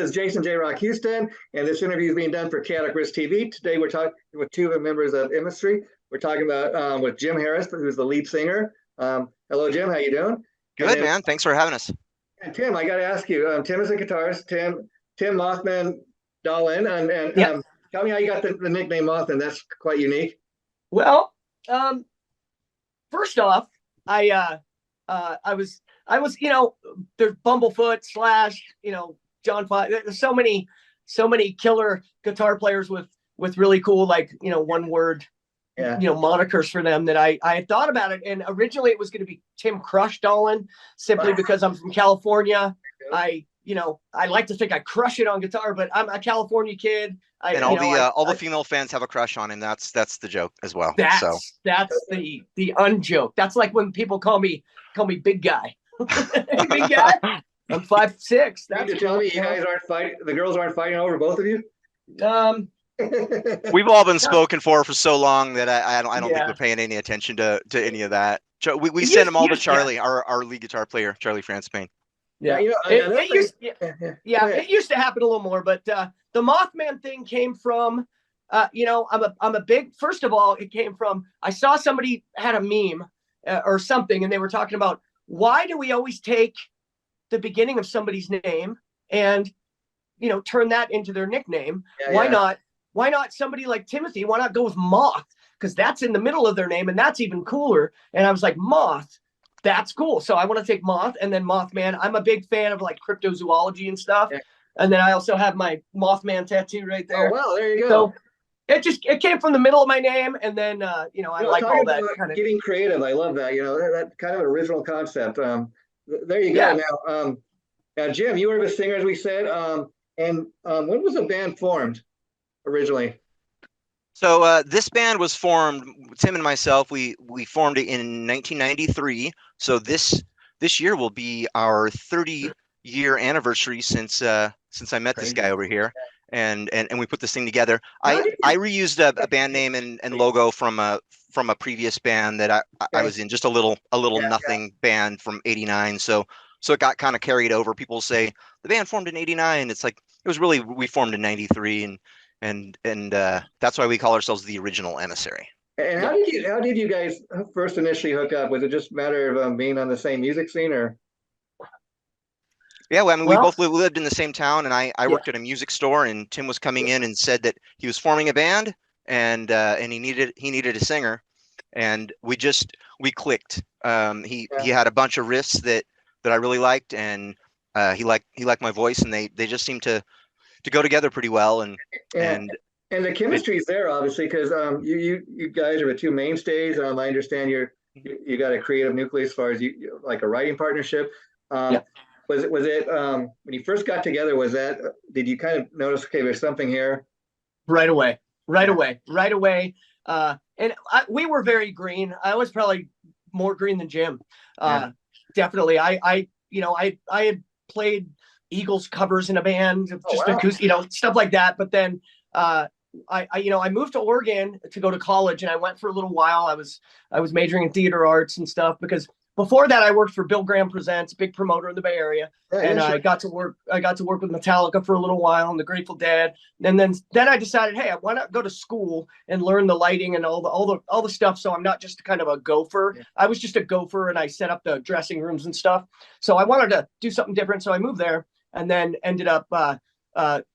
is Jason J. Rock Houston, and this interview is being done for Chaotic Risk TV. Today, we're talking with two of the members of Emissary. We're talking about with Jym Harris, who's the lead singer. Hello, Jym. How you doing? Good, man. Thanks for having us. And Tim, I got to ask you. Tim is a guitarist. Tim Mothman Dahlen, and yeah. Tell me how you got the nickname Mothman. That's quite unique. Well, first off, I was, there's Bumblefoot / John Five. There's so many killer guitar players with really cool, one word, monikers for them that I had thought about it. And originally it was going to be Tim Crush Dahlen, simply because I'm from California. I like to think I crush it on guitar, but I'm a California kid. All the female fans have a crush on him. That's the joke as well. That's the unjoke. That's like when people call me big guy. Big guy. I'm 5'6". That's to tell me you guys aren't fighting. The girls aren't fighting over both of you. We've all been spoken for so long that I don't think we're paying any attention to any of that. We send them all to Charlie, our lead guitar player, Charlie Franspane. Yeah, it used to happen a little more, but the Mothman thing came from, I'm a big. First of all, it came from I saw somebody had a meme or something, and they were talking about why do we always take the beginning of somebody's name and turn that into their nickname? Why not somebody like Timothy? Why not go with Moth? Because that's in the middle of their name, and that's even cooler. And I was like, Moth. That's cool. So I want to take Moth and then Mothman. I'm a big fan of cryptozoology and stuff. Yeah. And then I also have my Mothman tattoo right there. Oh, well, there you go. So it came from the middle of my name. And then, I like all that kind of getting creative. I love that, that kind of original concept. There you go. Yeah. Now, Jym, you were the singer, as we said. And when was the band formed originally? So this band was formed, Tim and myself, we formed it in 1993. So this year will be our 30-year anniversary since I met this guy over here, and we put this thing together. I reused a band name and logo from a previous band that I was in, just a little nothing band from '89. So it got kind of carried over. People say the band formed in '89. It's like it was really we formed in '93 and that's why we call ourselves the original Emissary. And how did you guys first initially hook up? Was it just a matter of being on the same music scene, or? Yeah, well, I mean, we both lived in the same town, and I worked at a music store, and Tim was coming in and said that he was forming a band, and he needed a singer, and we clicked. He had a bunch of riffs that I really liked, and he liked my voice, and they just seemed to go together pretty well, and the chemistry is there, obviously, because you guys are the two mainstays. I understand you got a creative nucleus as far as you like a writing partnership. Was it when you first got together? Did you kind of notice, okay, there's something here? Right away. And we were very green. I was probably more green than Jym. Definitely. I had played Eagles covers in a band, acoustic, stuff like that. But then I moved to Oregon to go to college, and I went for a little while. I was majoring in theater arts and stuff, because before that I worked for Bill Graham Presents, big promoter in the Bay Area. I got to work with Metallica for a little while and the Grateful Dead. And then I decided, hey, why not go to school and learn the lighting and all the stuff, so I'm not just kind of a gopher. I was just a gopher, and I set up the dressing rooms and stuff. So I wanted to do something different. So I moved there, and then ended up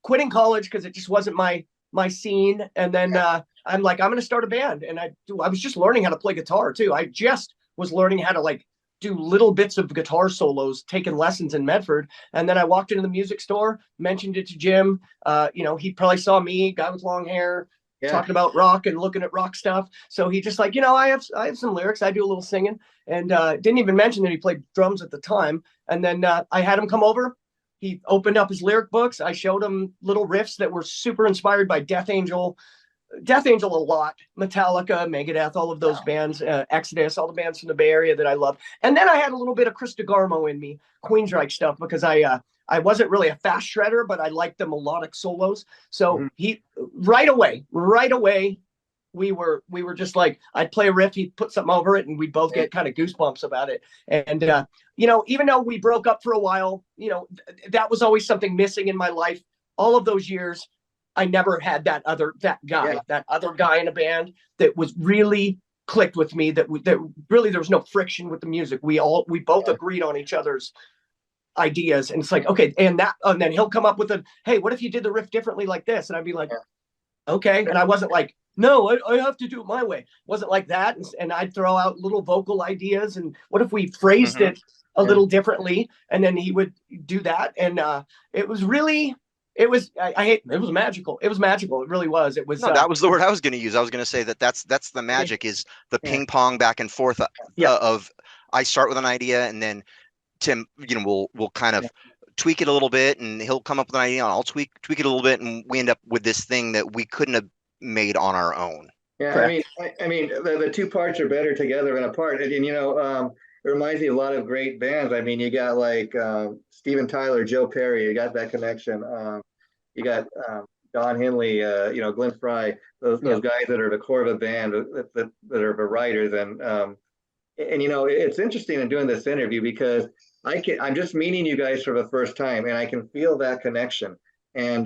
quitting college because it just wasn't my scene. And then I'm like, I'm going to start a band. And I was just learning how to play guitar too. I just was learning how to do little bits of guitar solos, taking lessons in Medford. And then I walked into the music store, mentioned it to Jym. He probably saw me, guy with long hair, talking about rock and looking at rock stuff. So he just I have some lyrics. I do a little singing, and didn't even mention that he played drums at the time. And then I had him come over. He opened up his lyric books. I showed him little riffs that were super inspired by Death Angel a lot, Metallica, Megadeth, all of those bands, Exodus, all the bands from the Bay Area that I love. And then I had a little bit of Chris DeGarmo in me, Queensryche stuff, because I wasn't really a fast shredder, but I liked the melodic solos. So he right away, we were just like, I'd play a riff, he'd put something over it, and we'd both get kind of goosebumps about it. And you know, even though we broke up for a while, you know, that was always something missing in my life. All of those years, I never had that other guy in a band that was really clicked with me, that really there was no friction with the music. We both agreed on each other's ideas, and it's like, okay, and then he'll come up with a, hey, what if you did the riff differently like this? And I'd be like, okay. And I wasn't like, no, I have to do it my way. It wasn't like that. And I'd throw out little vocal ideas, and what if we phrased it a little differently? And then he would do that. And it was really, it was magical. It was magical. It really was. It was. No, that was the word I was going to use. I was going to say that's the magic, is the ping pong back and forth of, I start with an idea, and then Tim, you know, will kind of tweak it a little bit, and he'll come up with an idea, and I'll tweak it a little bit, and we end up with this thing that we couldn't have made on our own. Yeah, correct. I mean, the two parts are better together than apart. And you know, it reminds me of a lot of great bands. I mean, you got like Steven Tyler, Joe Perry. You got that connection. You got Don Henley, you know, Glenn Frey. Those guys that are the core of a band, that are the writers. And you know, it's interesting in doing this interview, because I'm just meeting you guys for the first time, and I can feel that connection. And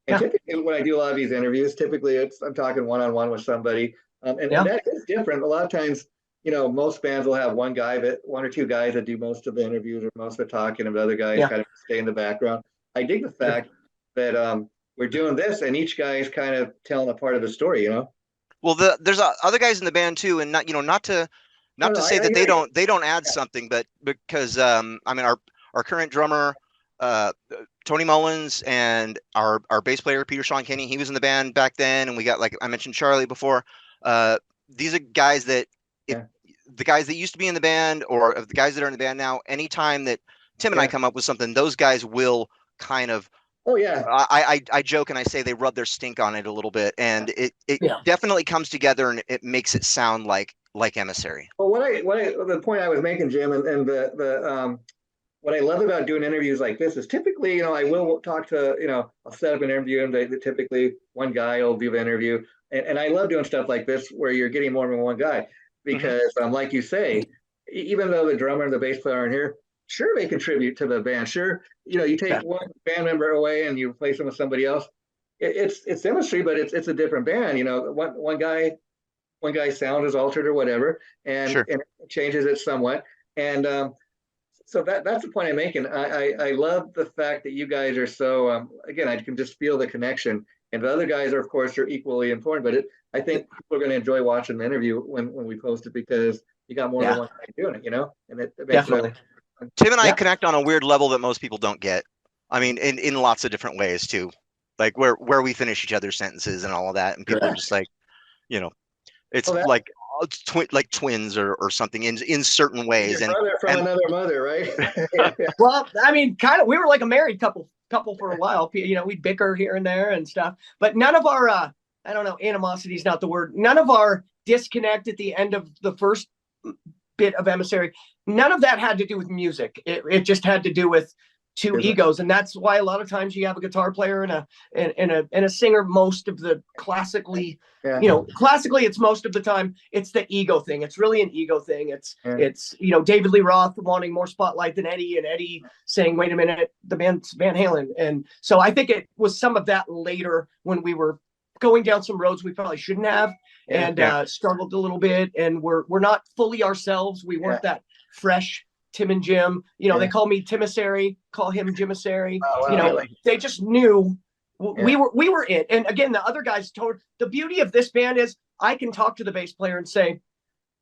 typically when I do a lot of these interviews, typically I'm talking one-on-one with somebody. And that is different. A lot of times, you know, most bands will have one or two guys that do most of the interviews or most of the talking, and the other guys kind of stay in the background. I dig the fact that we're doing this, and each guy is kind of telling a part of the story, you know? Well, there's other guys in the band too, and not to say that they don't add something, but because I mean, our current drummer, Tony Mullins, and our bass player Peter Sean Kenny, he was in the band back then, and we got, like I mentioned, Charlie before. These are guys that the guys that used to be in the band, or the guys that are in the band now, anytime that Tim and I come up with something, those guys will kind of, I joke and I say they rub their stink on it a little bit, and it definitely comes together, and it makes it sound like Emissary. Well, the point I was making, Jim, and the what I love about doing interviews like this is, typically, you know, I will talk to, you know, I'll set up an interview, and typically one guy will do the interview, and I love doing stuff like this where you're getting more than one guy, because like you say, even though the drummer and the bass player aren't here, sure, they contribute to the band. Sure, you know, you take one band member away and you replace them with somebody else. It's Emissary, but it's a different band. You know, one guy's sound is altered or whatever, and it changes it somewhat. And so that's the point I'm making. I love the fact that you guys are so, again, I can just feel the connection. And the other guys are, of course, are equally important, but I think people are going to enjoy watching the interview when we post it, because you got more than one guy doing it, you know? And it makes definitely. Tim and I connect on a weird level that most people don't get. I mean, in lots of different ways too, like where we finish each other's sentences and all of that, and people are just like, you know, it's like twins or something in certain ways. Your brother from another mother, right? Well, I mean, kind of. We were like a married couple for a while. You know, we'd bicker here and there and stuff, but none of our I don't know, animosity is not the word. None of our disconnect at the end of the first bit of Emissary, none of that had to do with music. It just had to do with two egos, and that's why a lot of times you have a guitar player and a singer. Most of the classically, you know, classically, it's most of the time it's the ego thing. It's really an ego thing. It's you know, David Lee Roth wanting more spotlight than Eddie, and Eddie saying, "Wait a minute, the band's Van Halen." And so I think it was some of that later, when we were going down some roads we probably shouldn't have, and struggled a little bit, and we're not fully ourselves. We weren't that fresh Tim and Jim. You know, they call me Timissary, call him Jimissary. You know, they just knew we were it. And again, the other guys told, the beauty of this band is I can talk to the bass player and say,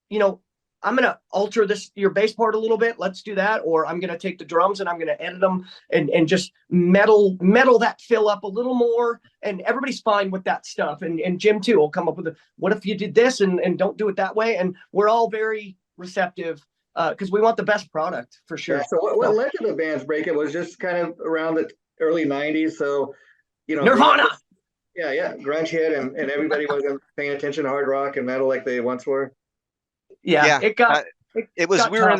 you know, I'm going to alter your bass part a little bit. Let's do that. Or I'm going to take the drums and I'm going to edit them and just metal that fill up a little more. And everybody's fine with that stuff. And Jim too will come up with what if you did this and don't do it that way? And we're all very receptive, because we want the best product for sure. Yeah, so what led to the band's breakup was just kind of around the early 90s. So, you know, Nirvana. Grunge hit, and everybody wasn't paying attention to hard rock and metal like they once were. Yeah, it was we were in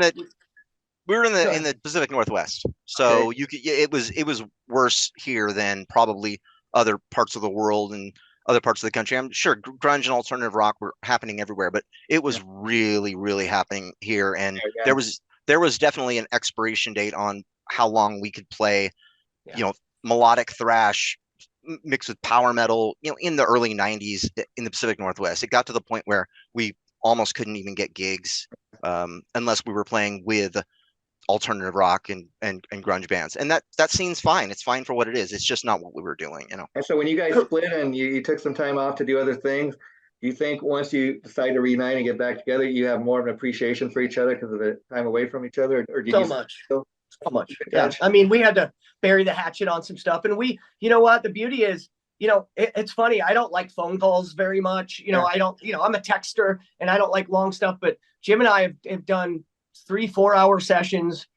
the Pacific Northwest, so it was worse here than probably other parts of the world, and other parts of the country. I'm sure grunge and alternative rock were happening everywhere, but it was really, really happening here. And there was definitely an expiration date on how long we could play, melodic thrash mixed with power metal, in the early 90s in the Pacific Northwest. It got to the point where we almost couldn't even get gigs unless we were playing with alternative rock and grunge bands. And that scene's fine. It's fine for what it is. It's just not what we were doing, And so when you guys split and you took some time off to do other things, do you think once you decide to reunite and get back together, you have more of an appreciation for each other because of the time away from each other? Or did so you much. Still Yeah. I mean, we had to bury the hatchet on some stuff. And you know what? The beauty is, it's funny. I don't like phone calls very much. I don't, I'm a texter and I don't like long stuff. But Jim and I have done 3-4 hour sessions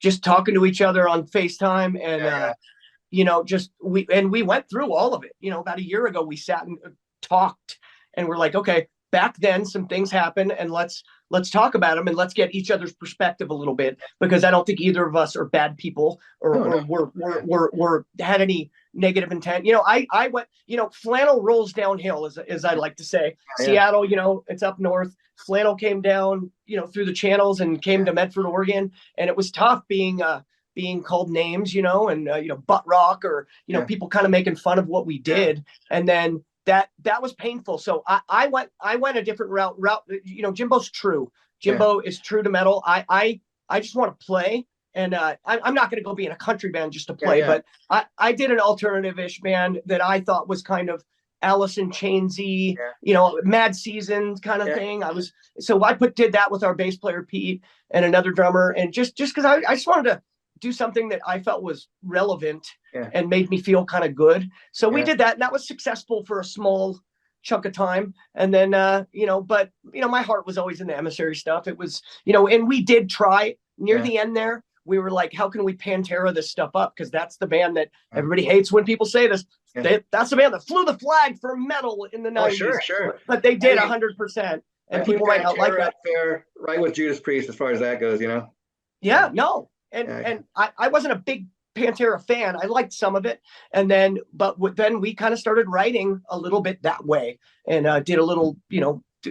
just talking to each other on FaceTime. And, we went through all of it. About a year ago, we sat and talked and we're like, okay, back then some things happened and let's talk about them and let's get each other's perspective a little bit, because I don't think either of us are bad people or we're had any negative intent. I went, flannel rolls downhill, as I like to say. Seattle, it's up north. Flannel came down, through the channels and came to Medford, Oregon. And it was tough being called names, and butt rock or, people kind of making fun of what we did. And then that was painful. So I went a different route. Jimbo's true. Jimbo is true to metal. I just want to play. And I'm not going to go be in a country band just to play, but I did an alternative-ish band that I thought was kind of Alice in Chainsy, Mad Season kind of thing. I did that with our bass player Pete and another drummer, and just because I just wanted to do something that I felt was relevant and made me feel kind of good. So we did that, and that was successful for a small chunk of time. And then, but my heart was always in the Emissary stuff. It was, and we did try near the end there. We were like, how can we Pantera this stuff up? Because that's the band that everybody hates when people say this. That's the band that flew the flag for metal in the 90s. Sure. But they did 100%. And people might not like that. There, right with Judas Priest as far as that goes, Yeah, no. And I wasn't a big Pantera fan. I liked some of it. And then, then we kind of started writing a little bit that way and did a little,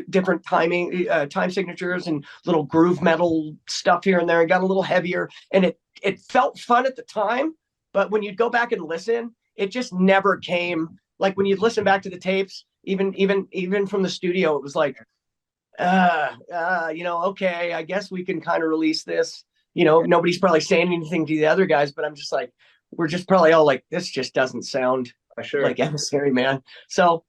different timing, time signatures and little groove metal stuff here and there, and got a little heavier. And it felt fun at the time, but when you'd go back and listen, it just never came. Like when you'd listen back to the tapes, even from the studio, it was like, okay, I guess we can kind of release this. Nobody's probably saying anything to the other guys, but I'm just like, we're just probably all like, this just doesn't sound like Emissary, man. So,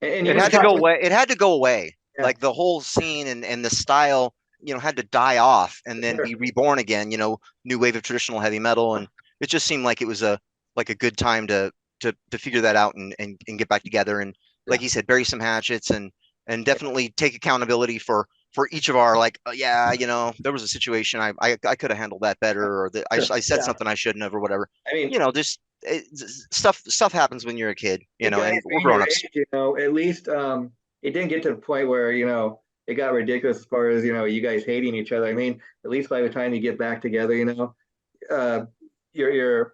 and it had to go away. It had to go away. Yeah. Like the whole scene and the style, had to die off and then be reborn again, new wave of traditional heavy metal. And it just seemed like it was a good time to figure that out and get back together. And like you said, bury some hatchets and definitely take accountability for each of our, there was a situation I could have handled that better, or that I said something I shouldn't have, or whatever. I mean, just stuff happens when you're a kid, and we're grown ups. At least it didn't get to the point where it got ridiculous as far as you guys hating each other. I mean, at least by the time you get back together, you're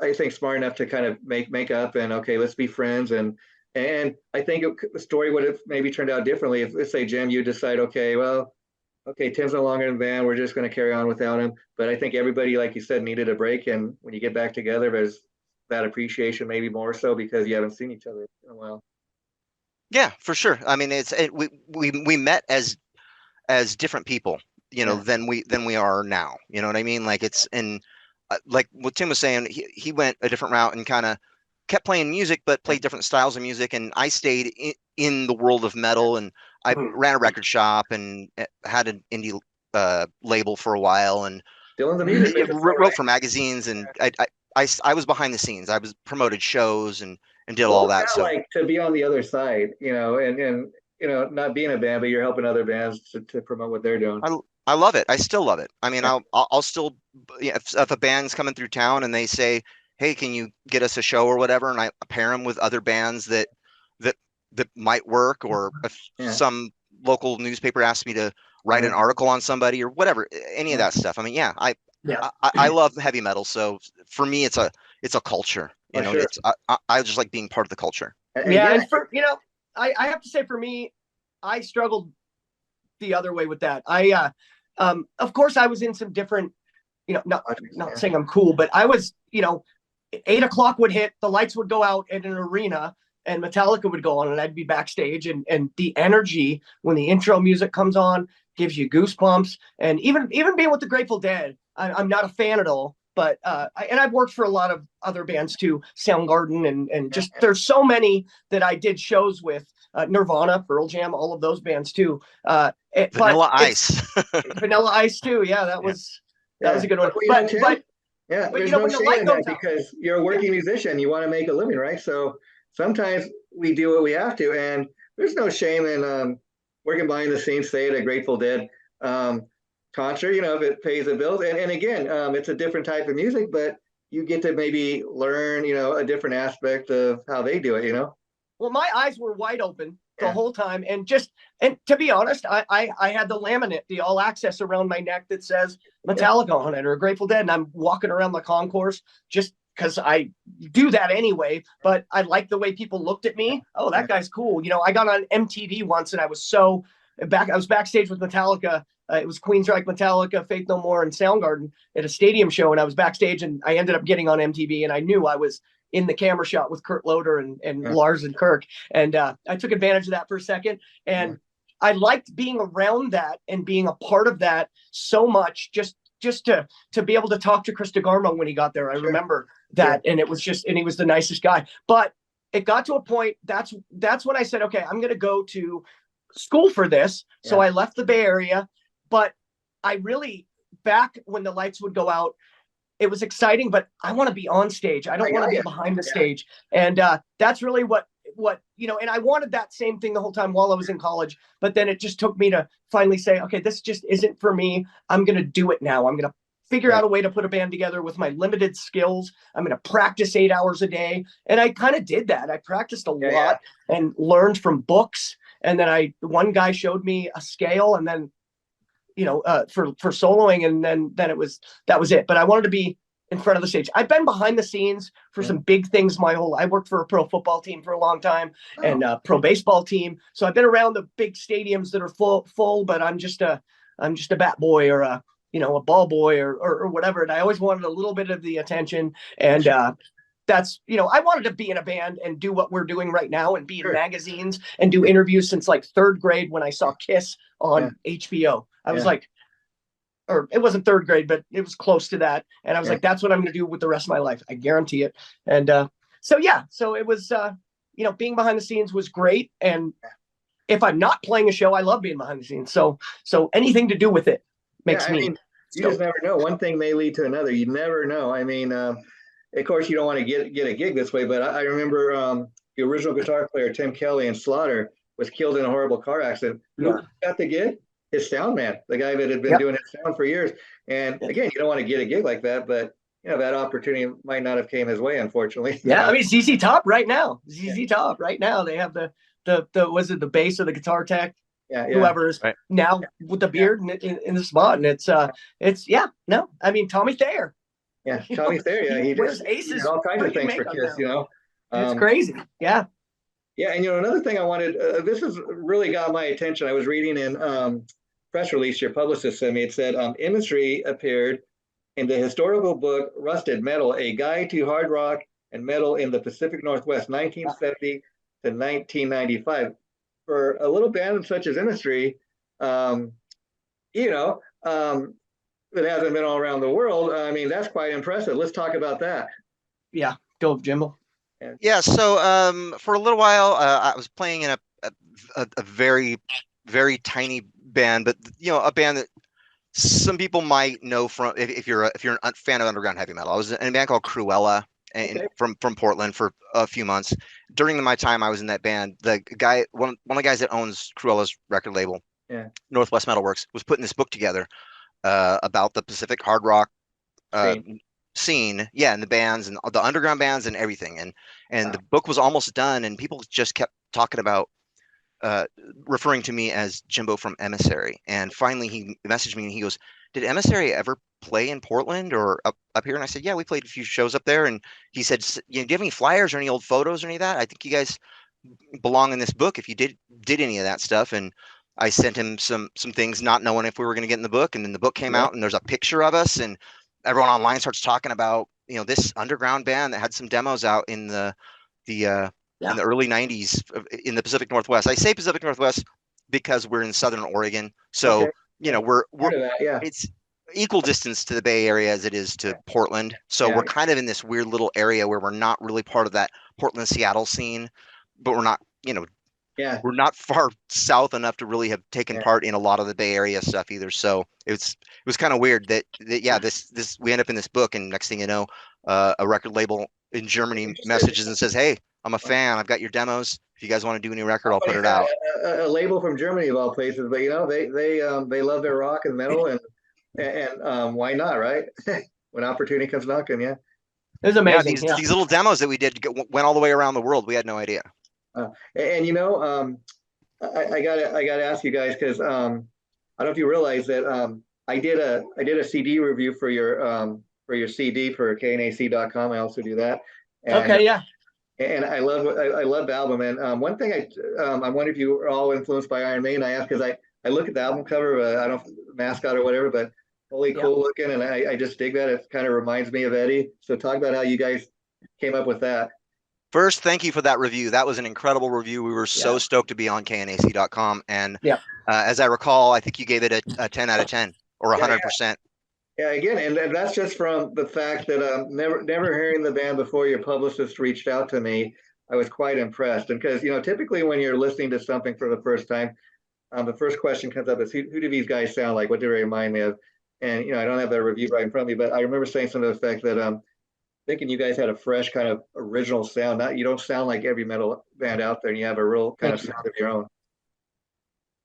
I think smart enough to kind of make up and okay, let's be friends. And I think the story would have maybe turned out differently if, let's say, Jim, you decide, okay, Tim's no longer in the band, we're just going to carry on without him. But I think everybody, like you said, needed a break. And when you get back together, there's that appreciation, maybe more so because you haven't seen each other in a while. Yeah, for sure. I mean, we met as different people, than we are now. You know what I mean? Like like what Tim was saying, he went a different route and kind of kept playing music, but played different styles of music. And I stayed in the world of metal, and I ran a record shop and had an indie label for a while, and wrote for magazines. And I was behind the scenes. I was promoted shows and did all that. So like to be on the other side, and not being a band, but you're helping other bands to promote what they're doing. I love it. I still love it. I mean, I'll still, if a band's coming through town and they say, hey, can you get us a show or whatever? And I pair them with other bands that might work, or if some local newspaper asks me to write an article on somebody or whatever, any of that stuff. I mean, I love heavy metal. So for me, it's it's a culture. Oh, sure. It's I just like being part of the culture. Yeah, and for I have to say, for me, I struggled the other way with that. Of course, I was in some different, not saying I'm cool, but I was, 8 o'clock would hit, the lights would go out at an arena, and Metallica would go on, and I'd be backstage, and the energy when the intro music comes on gives you goosebumps. And even being with the Grateful Dead, I'm not a fan at all, but I've worked for a lot of other bands too, Soundgarden, and just there's so many that I did shows with, Nirvana, Pearl Jam, all of those bands too. Vanilla Ice. Vanilla Ice too. Yeah, that was a good one. Yeah, But there's when no the shame light in goes that out, because you're a working musician. You want to make a living, right? So sometimes we do what we have to, and there's no shame in working behind the scenes, say at a Grateful Dead concert, if it pays the bills. And again, it's a different type of music, but you get to maybe learn, a different aspect of how they do it, Well, my eyes were wide open the whole time, and to be honest, I had the laminate, the all access around my neck that says Metallica on it or Grateful Dead, and I'm walking around the concourse just because I do that anyway. But I like the way people looked at me. Oh, that guy's cool. I got on MTV once, and I was backstage with Metallica. It was Queensryche, Metallica, Faith No More, and Soundgarden at a stadium show, and I was backstage, and I ended up getting on MTV, and I knew I was in the camera shot with Kurt Loder and Lars and Kirk. And I took advantage of that for a second. And I liked being around that and being a part of that so much, just to be able to talk to Chris DeGarmo when he got there. I remember that. And it was and he was the nicest guy. But it got to a point, that's when I said, okay, I'm going to go to school for this. So I left the Bay Area, but I really, back when the lights would go out, it was exciting, but I want to be on stage. I don't want to be behind the stage. And that's really what, and I wanted that same thing the whole time while I was in college, but then it just took me to finally say, okay, this just isn't for me. I'm going to do it now. I'm going to figure out a way to put a band together with my limited skills. I'm going to practice 8 hours a day. And I kind of did that. I practiced a lot and learned from books. And then one guy showed me a scale, and then for soloing, and then that was it. But I wanted to be in front of the stage. I've been behind the scenes for some big things I worked for a pro football team for a long time and a pro baseball team. So I've been around the big stadiums that are full, but I'm just a bat boy or a ball boy or whatever. And I always wanted a little bit of the attention. And that's, I wanted to be in a band and do what we're doing right now and be in magazines and do interviews since like third grade when I saw Kiss on HBO. I was like, or it wasn't third grade, but it was close to that. And I was like, that's what I'm going to do with the rest of my life. I guarantee it. And so it was, being behind the scenes was great. And if I'm not playing a show, I love being behind the scenes. So anything to do with it makes me. You just never know. One thing may lead to another. You never know. I mean, of course, you don't want to get a gig this way, but I remember the original guitar player, Tim Kelly in Slaughter, was killed in a horrible car accident. Who got the gig? His sound man, the guy that had been doing his sound for years. And again, you don't want to get a gig like that, but that opportunity might not have came his way, unfortunately. Yeah, I mean, ZZ Top right now. Top right now. They have was it the bass or the guitar tech? Whoever is now with the beard in the spot, and it's I mean, Tommy Thayer. Yeah, Tommy Thayer. He wears Aces. all kinds of things for Kiss. It's crazy. Yeah. Yeah, and another thing I wanted, this has really got my attention. I was reading in press release your publicist sent me. It said Emissary appeared in the historical book Rusted Metal: A Guide to Hard Rock and Metal in the Pacific Northwest, 1970 to 1995. For a little band such as Emissary, that hasn't been all around the world. I mean, that's quite impressive. Let's talk about that. Yeah, go, Jimbo. Yeah, so for a little while, I was playing in a very, very tiny band, but a band that some people might know from if you're a fan of underground heavy metal. I was in a band called Cruella from Portland for a few months. During my time I was in that band, the guy, one of the guys that owns Cruella's record label, Northwest Metalworks, was putting this book together about the Pacific hard rock scene, and the bands and the underground bands and everything, and the book was almost done, and people just kept talking about referring to me as Jimbo from Emissary. And finally he messaged me and he goes, did Emissary ever play in Portland or up here? And I said, yeah, we played a few shows up there. And he said, you know, do you have any flyers or any old photos or any of that? I think you guys belong in this book if you did any of that stuff. And I sent him some things, not knowing if we were going to get in the book. And then the book came out, and there's a picture of us, and everyone online starts talking about, you know, this underground band that had some demos out in the in the early 90s in the Pacific Northwest. I say Pacific Northwest because we're in Southern Oregon. So, you know, we're it's equal distance to the Bay Area as it is to Portland. So we're kind of in this weird little area where we're not really part of that Portland, Seattle scene, but we're not, you know, we're not far south enough to really have taken part in a lot of the Bay Area stuff either. So it was kind of weird that this we end up in this book, and next thing you know, a record label in Germany messages and says, "Hey, I'm a fan. I've got your demos. If you guys want to do a new record, I'll put it out." A label from Germany of all places, but you know, they love their rock and metal, and why not, right? When opportunity comes knocking, it was amazing. These little demos that we did went all the way around the world. We had no idea. And you know, I gotta ask you guys, because I don't know if you realize that I did a CD review for your CD for knac.com. I also do that. And, And I love the album. And one thing I wonder if you were all influenced by Iron Maiden. I ask because I look at the album cover. I don't know if mascot or whatever, but holy cool looking, and I just dig that. It kind of reminds me of Eddie. So talk about how you guys came up with that. First, thank you for that review. That was an incredible review. We were so stoked to be on knac.com. And as I recall, I think you gave it a 10 out of 10 or 100%. Yeah, again, and that's just from the fact that never hearing the band before your publicist reached out to me, I was quite impressed. And because, you know, typically when you're listening to something for the first time, the first question comes up is, who do these guys sound like? What do they remind me of? And, you know, I don't have that review right in front of me, but I remember saying something to the effect that thinking you guys had a fresh kind of original sound. You don't sound like every metal band out there, and you have a real kind of sound of your own.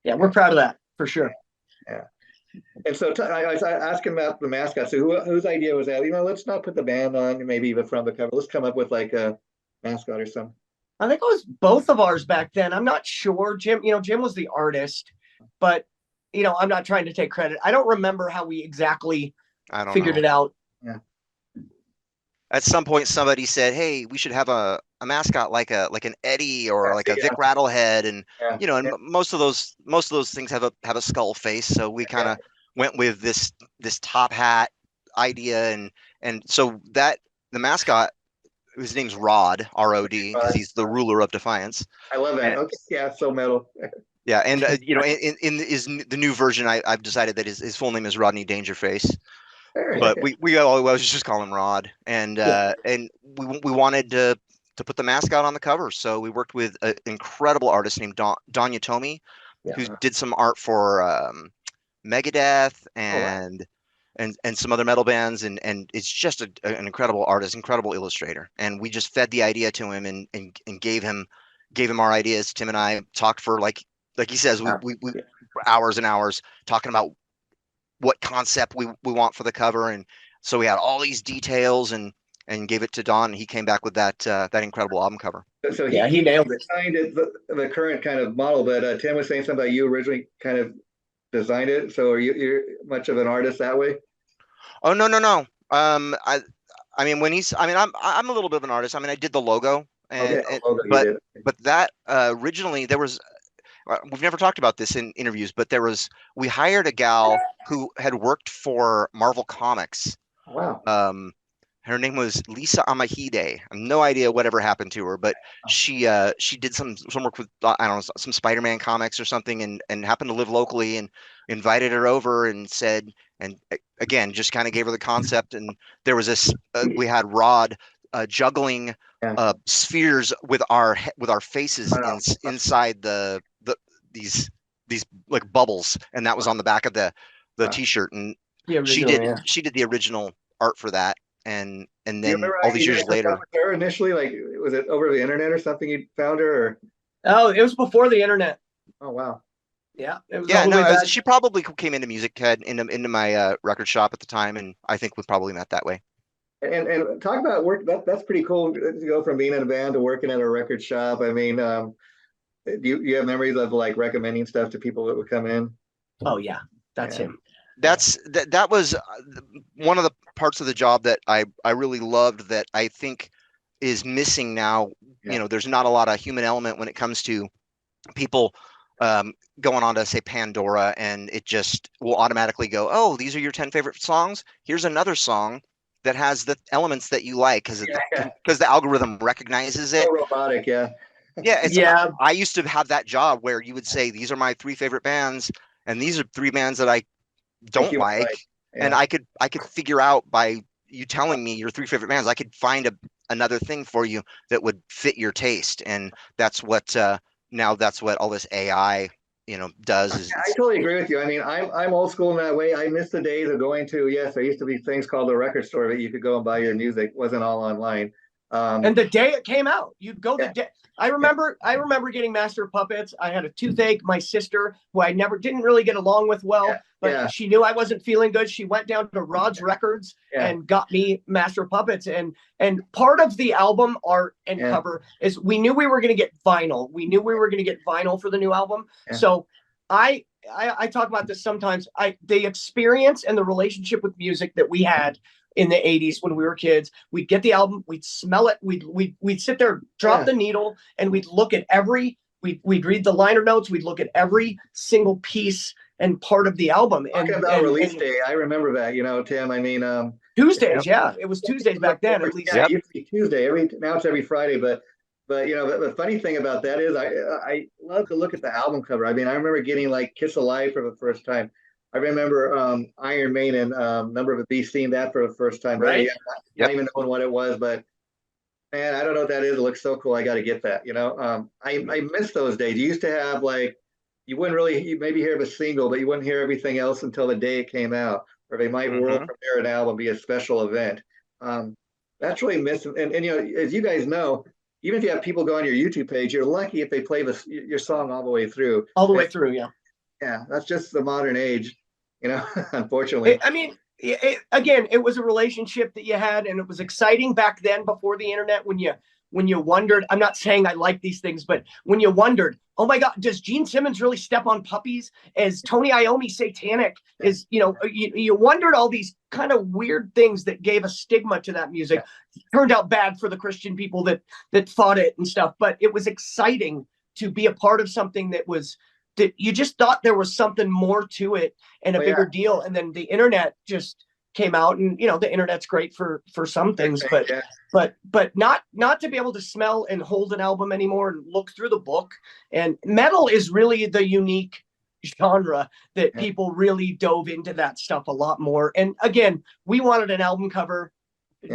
Yeah, we're proud of that, for sure. Yeah. And so I was asking about the mascot. So whose idea was that? You know, let's not put the band on, maybe even from the cover. Let's come up with like a mascot or something. I think it was both of ours back then. I'm not sure. Jim was the artist, but, you know, I'm not trying to take credit. I don't remember how we exactly figured it out. Yeah. At some point, somebody said, "Hey, we should have a mascot like an Eddie or like a Vic Rattlehead," and you know, and most of those things have a skull face. So we kind of went with this top hat idea, and so that the mascot, his name's Rod, R-O-D, because he's the ruler of Defiance. I love that. Okay, yeah, so metal. Yeah, and you know, in the new version, I've decided that his full name is Rodney Dangerface. But we always just call him Rod, and we wanted to put the mascot on the cover, so we worked with an incredible artist named Don Yatomi, who did some art for Megadeth and some other metal bands, and it's just an incredible artist, incredible illustrator, and we just fed the idea to him and gave him our ideas. Tim and I talked for like he says, we hours and hours talking about what concept we want for the cover, and so we had all these details and gave it to Don, and he came back with that incredible album cover. So he nailed it. Designed it, the current kind of model, but Tim was saying something about you originally kind of designed it. So are you're much of an artist that way? Oh no. I mean I'm a little bit of an artist. I mean I did the logo, but that originally there was. We've never talked about this in interviews, but we hired a gal who had worked for Marvel Comics. Wow. Her name was Lisa Amahide. I have no idea whatever happened to her, but she did some work with, I don't know, some Spider-Man comics or something, and happened to live locally, and invited her over and said, and again, just kind of gave her the concept. And there was this, we had Rod juggling spheres with our faces inside these like bubbles, and that was on the back of the t-shirt, and she did the original art for that, and then all these years later. Her initially, like, was it over the internet or something you found her? Or? Oh, it was before the internet. Oh wow. Yeah. It was she probably came into music, into my record shop at the time, and I think we probably met that way. And talk about work. That's pretty cool to go from being in a band to working at a record shop. I mean, do you have memories of like recommending stuff to people that would come in? Oh yeah, that's him. that was one of the parts of the job that I really loved, that I think is missing now. You know, there's not a lot of human element when it comes to people going on to say Pandora, and it just will automatically go, oh, these are your 10 favorite songs. Here's another song that has the elements that you like, because the algorithm recognizes it. So robotic, yeah. Yeah, I used to have that job where you would say, these are my 3 favorite bands, and these are 3 bands that I don't like. Yeah. And I could figure out, by you telling me your 3 favorite bands, I could find another thing for you that would fit your taste. And that's what now that's what all this AI, does. I totally agree with you. I mean, I'm old school in that way. I miss the days of going to, there used to be things called the record store that you could go and buy your music. It wasn't all online. And the day it came out, you'd go the day. I remember getting Master of Puppets. I had a toothache. My sister, who I didn't really get along with well, but she knew I wasn't feeling good. She went down to Rod's Records and got me Master of Puppets. And part of the album art and cover is we knew we were going to get vinyl. We knew we were going to get vinyl for the new album. So I talk about this sometimes. The experience and the relationship with music that we had in the 80s when we were kids, we'd get the album, we'd smell it, we'd sit there, drop the needle, and we'd look at we'd read the liner notes, we'd look at every single piece and part of the album. Talking about release day, I remember that, Tim. I mean, Tuesdays, it was Tuesdays back then, at least. Yeah, it used to be Tuesday. Now it's every Friday, but the funny thing about that is I love to look at the album cover. I mean, I remember getting like Kiss Alive for the first time. I remember Iron Maiden, Number of a Beast, seeing that for the first time. Right. Not even knowing what it was, but man, I don't know what that is. It looks so cool. I got to get that. I miss those days. You used to have you wouldn't you maybe hear of a single, but you wouldn't hear everything else until the day it came out, or they might world premiere an album, be a special event. That's really missing. And as you guys know, even if you have people go on your YouTube page, you're lucky if they play your song all the way through. All the way through, yeah. Yeah, that's just the modern age. Unfortunately. I mean, again, it was a relationship that you had, and it was exciting back then before the internet, when you wondered. I'm not saying I like these things, but when you wondered, oh my God, does Gene Simmons really step on puppies? Is Tony Iommi satanic? Is you wondered all these kind of weird things that gave a stigma to that music. Turned out bad for the Christian people that fought it and stuff, but it was exciting to be a part of something that you just thought there was something more to it and a bigger deal. And then the internet just came out, and the internet's great for some things, but not to be able to smell and hold an album anymore and look through the book. And metal is really the unique genre that people really dove into that stuff a lot more. And again, we wanted an album cover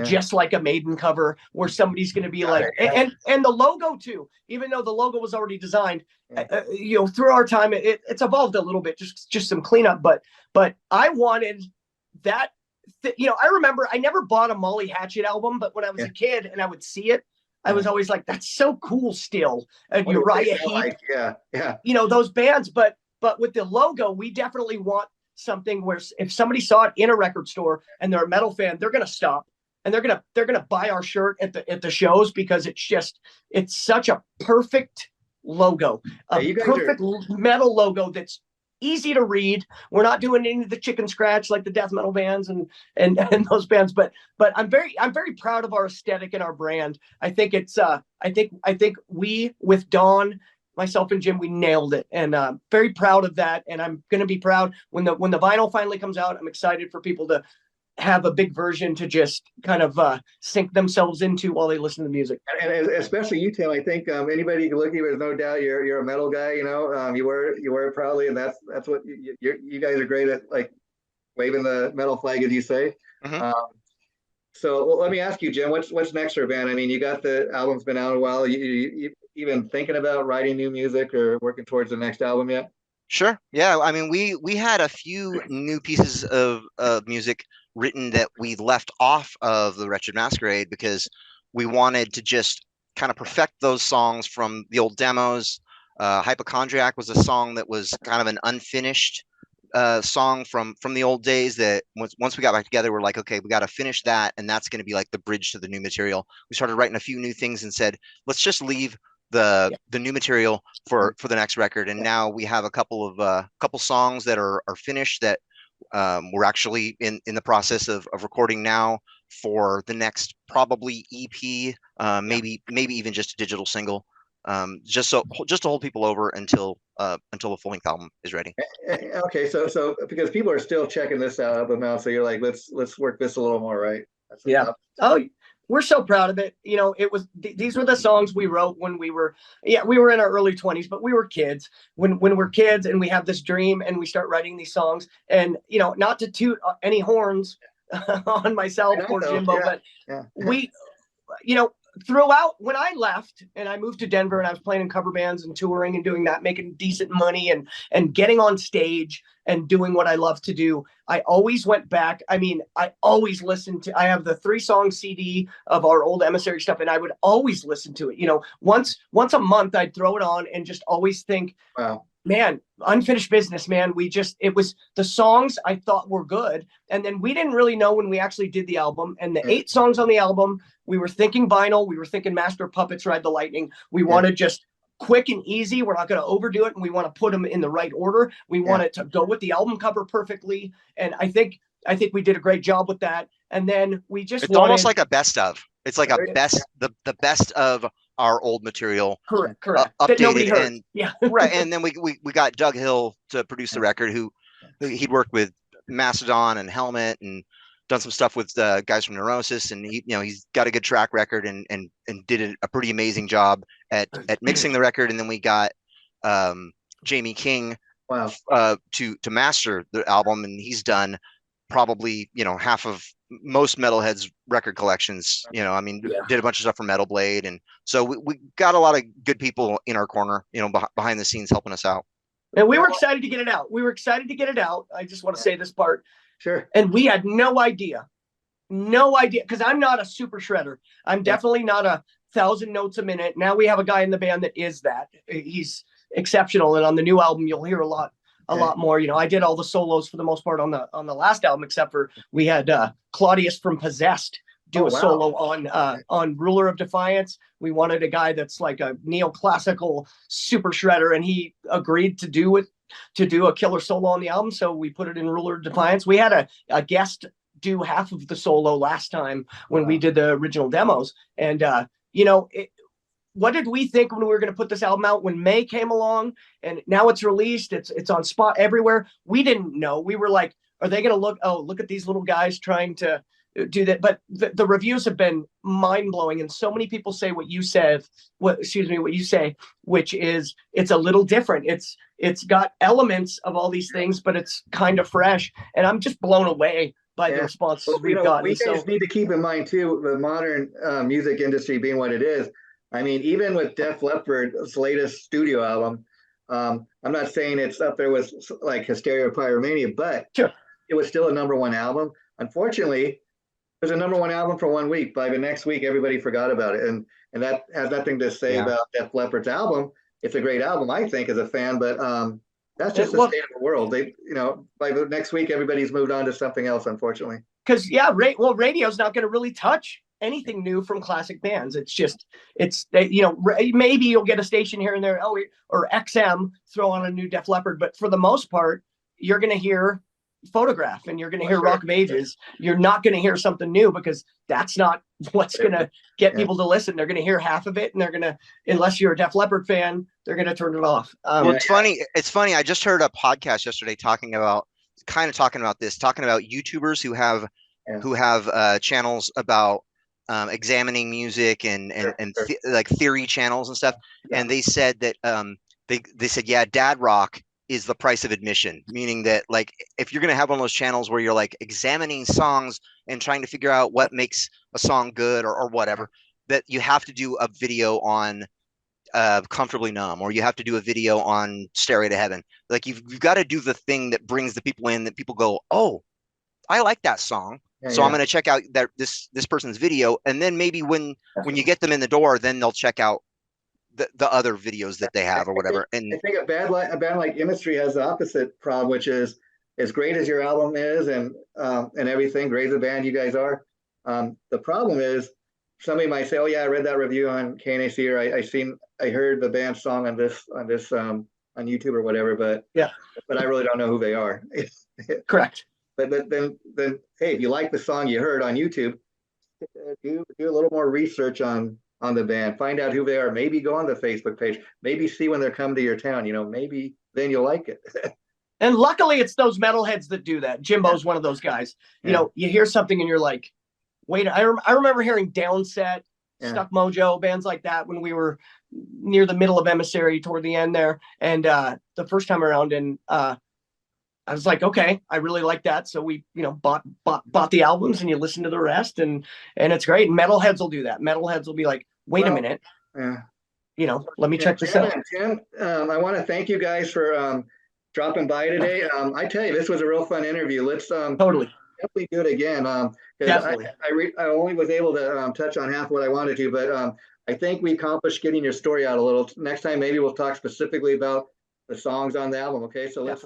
just like a Maiden cover, where somebody's going to be and the logo too, even though the logo was already designed, through our time, it's evolved a little bit, just some cleanup, but I wanted that. I remember I never bought a Molly Hatchet album, but when I was a kid and I would see it, I was always like, that's so cool still. And Uriah Heep, those bands, but with the logo, we definitely want something where if somebody saw it in a record store and they're a metal fan, they're going to stop. And they're gonna buy our shirt at the shows, because it's such a perfect logo, perfect metal logo that's easy to read. We're not doing any of the chicken scratch like the death metal bands and those bands, but I'm very proud of our aesthetic and our brand. I think I think we, with Dawn, myself and Jim, we nailed it, and very proud of that. And I'm gonna be proud when the vinyl finally comes out. I'm excited for people to have a big version to just kind of sink themselves into while they listen to the music. And especially you, Tim. I think anybody you can look at you, there's no doubt you're a metal guy. You wear it proudly, and that's what you guys are great at, like waving the metal flag, as you say. So let me ask you, Jim, what's next for a band? I mean, you got the album's been out a while. You even thinking about writing new music or working towards the next album yet? Sure. Yeah. I mean, we had a few new pieces of music written that we left off of the Wretched Masquerade, because we wanted to just kind of perfect those songs from the old demos. Hypochondriac was a song that was kind of an unfinished song from the old days, that once we got back together, we're like, okay, we got to finish that, and that's going to be like the bridge to the new material. We started writing a few new things and said, let's just leave the new material for the next record. And now we have a couple songs that are finished that We're actually in the process of recording now for the next probably EP, maybe even just a digital single, just to hold people over until the full length album is ready. Okay, so because people are still checking this album out, so you're like, let's work this a little more, right? Yeah. Oh, we're so proud of it. You know, it was these were the songs we wrote when we were in our early 20s, but we were kids. When we're kids and we have this dream and we start writing these songs, and not to toot any horns on myself or Jimbo, but we throughout, when I left and I moved to Denver and I was playing in cover bands and touring and doing that, making decent money and getting on stage and doing what I love to do, I always went back. I mean, I always listened to, I have the 3-song CD of our old Emissary stuff, and I would always listen to it. Once a month I'd throw it on and just always think, wow, man, Unfinished Business, man. It was the songs I thought were good. And then we didn't really know when we actually did the album. And the 8 songs on the album, we were thinking vinyl. We were thinking Master of Puppets, Ride the Lightning. We wanted just quick and easy. We're not going to overdo it. And we want to put them in the right order. We want it to go with the album cover perfectly. And I think we did a great job with that. And then we just almost like a best of. It's like a best, the best of our old material, correct, updated, and right. And then we got Doug Hill to produce the record, who he'd worked with Mastodon and Helmet and done some stuff with guys from Neurosis, and he's got a good track record and did a pretty amazing job at mixing the record. And then we got Jamie King to master the album, and he's done probably half of most metalheads record collections. Did a bunch of stuff for Metal Blade, and so we got a lot of good people in our corner, behind the scenes helping us out. And we were excited to get it out. I just want to say this part. Sure. And we had no idea, because I'm not a super shredder. I'm definitely not 1,000 notes a minute. Now we have a guy in the band that is that. He's exceptional, and on the new album you'll hear a lot more. I did all the solos for the most part on the last album, except for we had Claudius from Possessed do a solo on Ruler of Defiance. We wanted a guy that's like a neoclassical super shredder, and he agreed to do a killer solo on the album, so we put it in Ruler of Defiance. We had a guest do half of the solo last time when we did the original demos, and what did we think when we were going to put this album out? When May came along and now it's released, it's on spot everywhere. We didn't know. We were like, are they going to look at these little guys trying to do that? But the reviews have been mind blowing. And so many people say what you say, which is it's a little different. It's got elements of all these things, but it's kind of fresh. And I'm just blown away by the responses we've gotten. We guys need to keep in mind too, the modern music industry being what it is. I mean, even with Def Leppard's latest studio album, I'm not saying it's up there with like Hysteria or Pyromania, but it was still a #1 album. Unfortunately, it was a #1 album for 1 week. By the next week, everybody forgot about it. And that has nothing to say about Def Leppard's album. It's a great album, I think, as a fan, but that's just the state of the world. They, by the next week, everybody's moved on to something else, unfortunately. Because, radio's not going to really touch anything new from classic bands. Maybe you'll get a station here and there, or XM throw on a new Def Leppard, but for the most part, you're going to hear Photograph and you're going to hear Rock of Ages. You're not going to hear something new, because that's not what's going to get people to listen. They're going to hear half of it, and they're going to, unless you're a Def Leppard fan, they're going to turn it off. It's funny. I just heard a podcast yesterday talking about YouTubers who have channels about examining music and like theory channels and stuff. And they said that they said, dad rock is the price of admission, meaning that like if you're going to have one of those channels where you're like examining songs and trying to figure out what makes a song good or whatever, that you have to do a video on Comfortably Numb, or you have to do a video on Stairway to Heaven. Like you've got to do the thing that brings the people in, that people go, oh, I like that song. So I'm going to check out this person's video, and then maybe when you get them in the door, then they'll check out the other videos that they have or whatever. And I think a band like Emissary has the opposite problem, which is, as great as your album is and everything, great as a band you guys are, the problem is somebody might say, oh yeah, I read that review on KNAC, or I heard the band song on this on YouTube or whatever, but I really don't know who they are. Correct. But then hey, if you like the song you heard on YouTube, do a little more research on the band, find out who they are, maybe go on the Facebook page, maybe see when they're coming to your town, maybe then you'll like it. And luckily it's those metalheads that do that. Jimbo's one of those guys. You hear something and you're like, wait, I remember hearing Downset, Stuck Mojo, bands like that when we were near the middle of Emissary toward the end there. And the first time around, and I was like, okay, I really like that. So we, bought the albums, and you listen to the rest, and it's great. And metalheads will do that. Metalheads will be like, wait a minute. Let me check this out. Tim, I want to thank you guys for dropping by today. I tell you, this was a real fun interview. Let's Totally definitely do it again. Definitely. I only was able to touch on half what I wanted to, but I think we accomplished getting your story out a little. Next time, maybe we'll talk specifically about the songs on the album. Okay, so let's